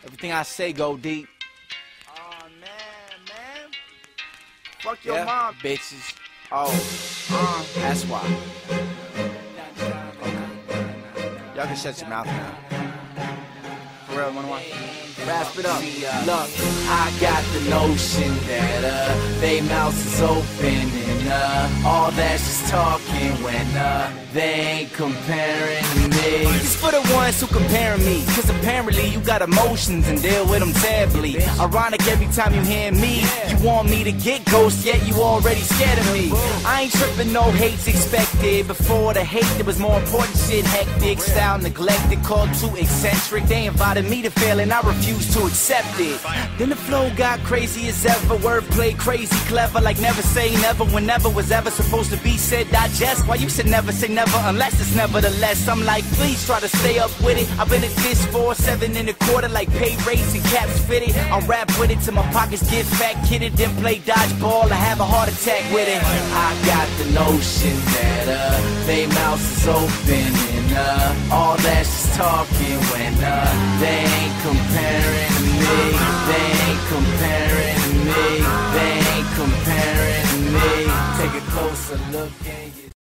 Everything I say go deep. Oh, man. Fuck your Yeah, mom. bitches. Oh, That's why. Y'all can shut your mouth now. For real, 1-1. rasp it up. Look, I got the notion that they mouths is open and all that's just talking when they ain't comparing to me. It's for the ones who comparing me, cause apparently you got emotions and deal with them terribly. Ironic, every time you hear me, you want me to get ghost, yet you already scared of me. I ain't tripping, no hate's expected. Before the hate, there was more important shit. Hectic, style neglected, called too eccentric. They invited me to fail and I refused to accept it. Then the flow got crazy as ever, wordplay crazy clever, like never say never when never was ever supposed to be said. Digest why you should never say never unless it's nevertheless. I'm like, please try to stay up with it. I've been at this for 7 1/4 like pay rates and caps fitted. I'll rap with it till my pockets get fat kitted, then play dodgeball. I have a heart attack with it. I got the notion that they mouths is open and all that's just talking when they ain't comparing to me. They ain't comparing to me. They ain't comparing to me. Take a closer look.